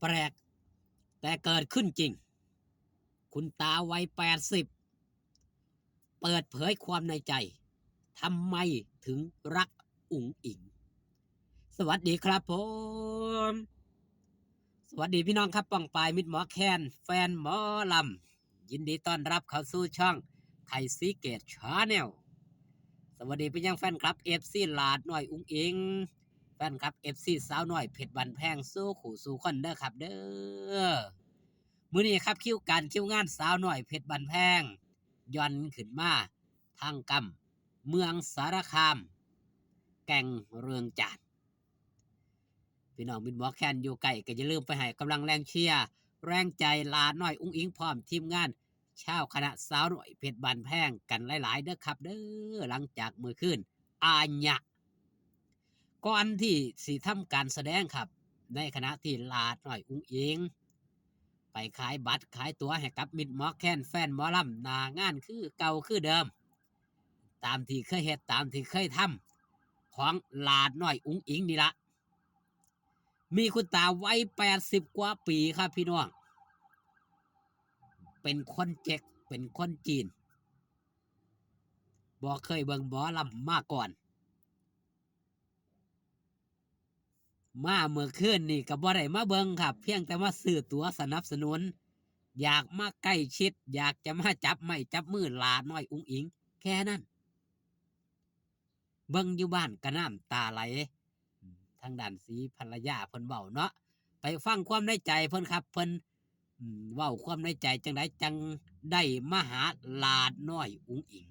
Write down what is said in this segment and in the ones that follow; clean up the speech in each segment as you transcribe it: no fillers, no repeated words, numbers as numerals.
ปลกๆแต่เกิดขึ้นจริงคุณตาวัย80เปิดเผยความในใจทำไมถึงรักอุ๋งอิงสวัสดีครับผมสวัสดีพี่น้องครับป้องปายมิตรหมอแคนแฟนหมอลำยินดีต้อนรับเข้าสู่ช่องไทยซีเกตชาแนลสวัสดีพี่ยังแฟนคลับเอฟซีลาดหน่อยอุ๋งอิงแฟนคลับเอฟซีสาวหน่อยเพชรบันแพงสู้ขู่สู้คนเด้อครับเด้อมื้อนี้ครับคิวงานสาวหน่อยเพชรบันแพงย้อนขึ้นมาทางกำเมืองสารคามแก่งเรืองจานพี่น้องมิตรหมอแคนอยู่ไกลก็อย่าลืมไปให้กำลังแรงเชียร์แรงใจลาหน่อยอุ้งอิงพร้อมทีมงานชาวคณะสาวหน่อยเพชรบันแพงกันหลายๆเด้อครับเด้อหลังจากมือขึ้นอาญะก่อนที่สิทำการแสดงครับในคณะที่ลาหน่อยอุ้งอิงไปขายบัตรขายตั๋วให้กับมิตรหมอแคนแฟนหมอลำหน้างานคือเก่าคือเดิมตามที่เคยเฮ็ดตามที่เคยทำของลาหน่อยอุ้งอิงนี่ละมีคุณตาวัย80 กว่าปีครับพี่น้องเป็นคนเจ๊กเป็นคนจีนบ่เคยเบิ่งหมอลำมาก่อนมาเมื่อคืนนี่ก็บ่ได้มาเบิ่งครับเพียงแต่มาซื้อตั๋วสนับสนุนอยากมาใกล้ชิดอยากจะมาจับไม้จับมือลาน้อยอุ้งอิงแค่นั้นเบิ่งอยู่บ้านก็น้ำตาไหลทางด้านสีภรรยาเพิ่นเว้าเนาะไปฟังความในใจเพิ่นครับเพิ่นเว้าความในใจจังไดจังได้มาหาลาน้อยอุ้งอิง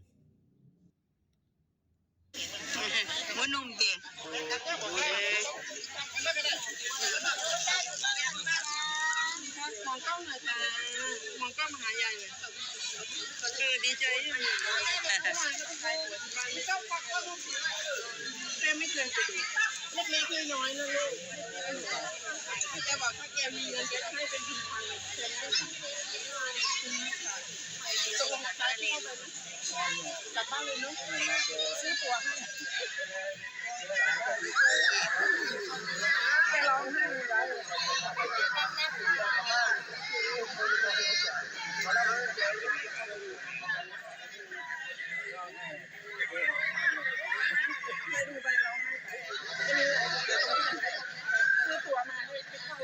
หัวนุ่มเก่งมองกล้องหน่อยค่ะมองกล้องมาหายายเลยดีใจอยู่แม่ไม่เคยไปดูเล็กๆน้อยๆนะลูกแกบอกถ้าแกมีเงินแกให้เป็นพันๆแกไม่ตกลงกับตาที่เข้าไปกลับบ้านเลยเนาะซื้อตั๋วให้แกร้องไห้เลยไปดูไปร้องไห้ไม่รู้ซื้อตั๋วมาให้ไปเข้า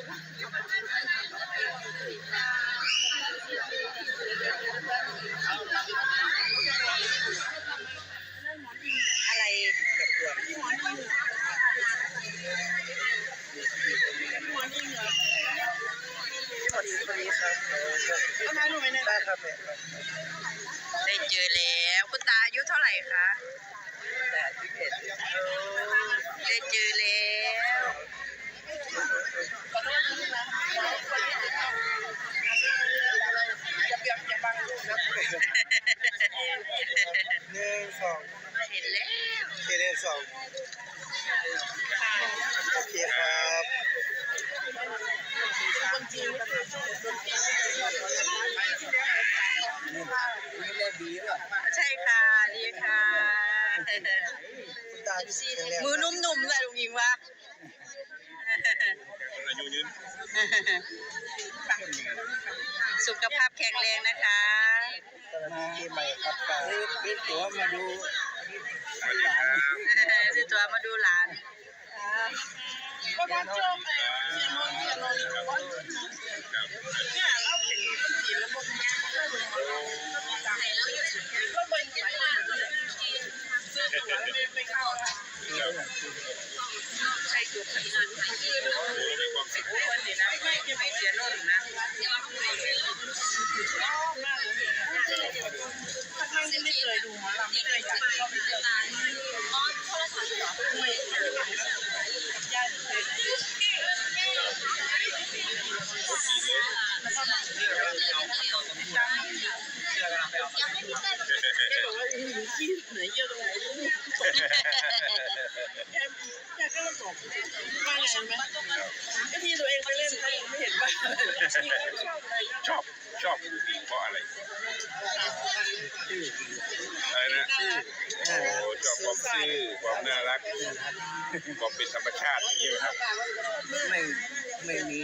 อะไรที่หมอนอิงหมอนอิงเหรอพอดีครับเอามาหน่อยนะได้ครับได้เจอแล้วคุณตาอายุเท่าไหร่คะ81ได้เจอแล้วอย่าบังลูกนะ1 2เห็นแล้ว1 2โอเคครับคนจีนใช่ค่ะดีค่ะมือนุ่มๆเลยลุงยิงวะสุขภาพแข็งแรงนะคะปีใหม่ครับซื้อตั๋วมาดูหลานซื้อตั๋วมาดูหลานก็บ้านโจ้ไปเชียงนนท์เนี่ยเราเป็นจีนแล้วก็เป็นซื้อตั๋วไม่เข้าใช่จุดที่นั่นคือดูคนดีนะไม่เสียโน่นนะท่านที่ไม่เคยดูหมอลำไม่เคยอยากเข้าไปเจอโทรศัพท์เหรอไม่ญาติเลยแล้วก็มาเชื่อกันเอาจำเชื่อกันไปเอาแกบอกว่าขี้เหนื่อยเยอะตรงไหนแกก็มาบอกว่าไงไหมก็ที่ตัวเองไปเล่นไม่เห็นบ้างชอบเพราะอะไรนะโอ้ชอบความซื่อความน่ารักความเป็นธรรมชาติอย่างนี้ครับไม่ ไม่มี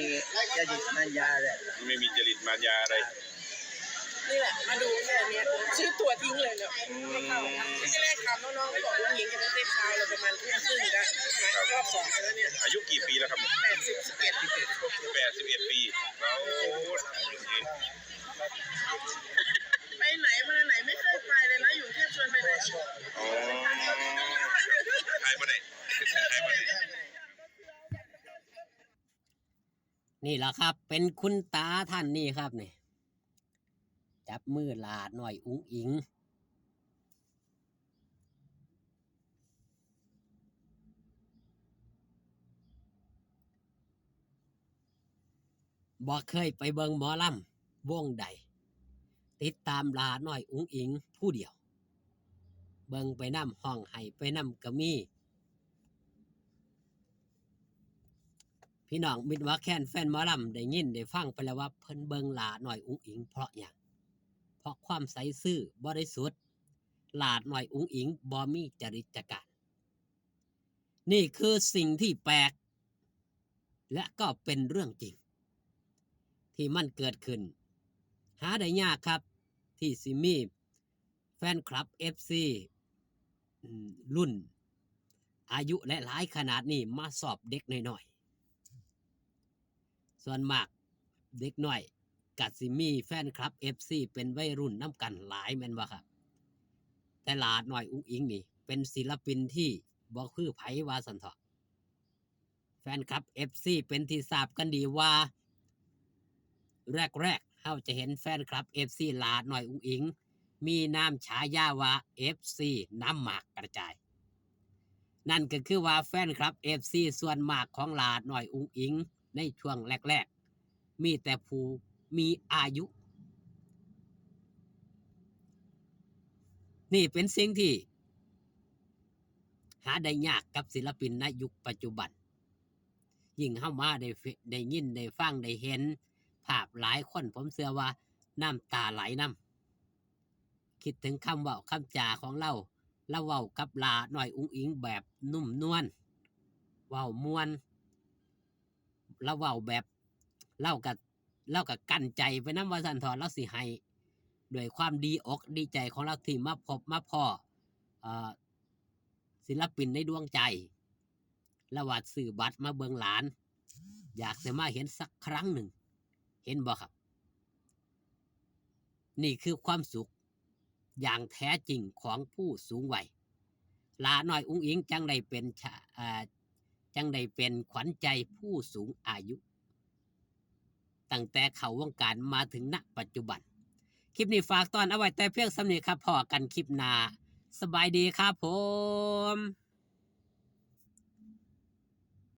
จริตปัญญาเลย ไม่มีจริตมารยาอะไร นี่แหละมาดูแค่เนี้ยซื้อตั๋วทิ้งเลยเนี่ยไม่เข้าที่แรกถามน้องๆก็บอกว่าหญิงจะไปเต้นเช้าเราประมาณทุ่มครึ่งกันรอบสองแล้วเนี่ย อายุกี่ปีแล้วครับ 81 ปีแล้ว ไปไหนมาไหนไม่เคยไปเลยนะอยู่เทพชวนไปไหน อ๋อใครมาไหนใครมาไหน นี่แหละครับ เป็นคุณตาท่านนี่ครับนี่จับมือหลาดหน่อยอุ้งอิงบ่เคยไปเบิงหมอลำวงใดติดตามหลาดหน่อยอุ้งอิงผู้เดียว เบิงไปนำห้องให้ไปนำกะมีพี่น้องมิตรว่าแค้นแฟนหมอลำได้ยินได้ฟังไปแล้วว่าเพิ่นเบิงหลาหน่อยอุ้งอิงเพราะหยังเพราะความใสซื่อบริสุทธิ์หลาดหน่อยอุ้งอิงบ่มีจริตจักรนี่คือสิ่งที่แปลกและก็เป็นเรื่องจริงที่มันเกิดขึ้นหาได้ยากครับที่สิมีแฟนคลับ FC รุ่นอายุและหลายขนาดนี้มาสอบเด็กน้อยๆส่วนมากเด็กน้อยกัดสิมีแฟนคลับ FC เป็นวัยรุ่นน้ำกันหลายแม่นบ่ครับแต่หลาดน้อยอุ้งอิงนี่เป็นศิลปินที่บ่คือไผว่าสันเถาะแฟนคลับ FC เป็นที่ทราบกันดีว่าแรกๆเฮาจะเห็นแฟนคลับ FC หลาดน้อยอุ้งอิงมีนามฉายาว่า FC น้ำหมากกระจายนั่นก็คือว่าแฟนคลับ FC ส่วนมากของหลาดน้อยอุ้งอิงในช่วงแรกๆมีแต่ผู้มีอายุนี่เป็นสิ่งที่หาได้ยากกับศิลปินในยุคปัจจุบันยิ่งเข้ามาได้ยินได้ฟังได้เห็นภาพหลายคนผมเชื่อว่าน้ำตาไหลน้ำคิดถึงคำเว้าคำจาของเราเว้ากับหลาหน่อยอุ้งอิงแบบนุ่มนวลเว้ามวนเว้าแบบเล่ากับกั้นใจไปน้ำว่าสันทอนเราสิให้ด้วยความดีอกดีใจของเราที่มาพบมาพ่อศิลปินในดวงใจและว่าสื่อบัตรมาเบิงหลานอยากจะมาเห็นสักครั้งหนึ่งเห็นบ่ครับนี่คือความสุขอย่างแท้จริงของผู้สูงวัยหลาน้อยอุ้งอิงจังได้เป็นขวัญใจผู้สูงอายุตั้งแต่เข้าวงการมาถึงณปัจจุบันคลิปนี้ฝากตอนเอาไว้แต่เพียงสำเนียครับพอกันคลิปหน้าสบายดีครับผม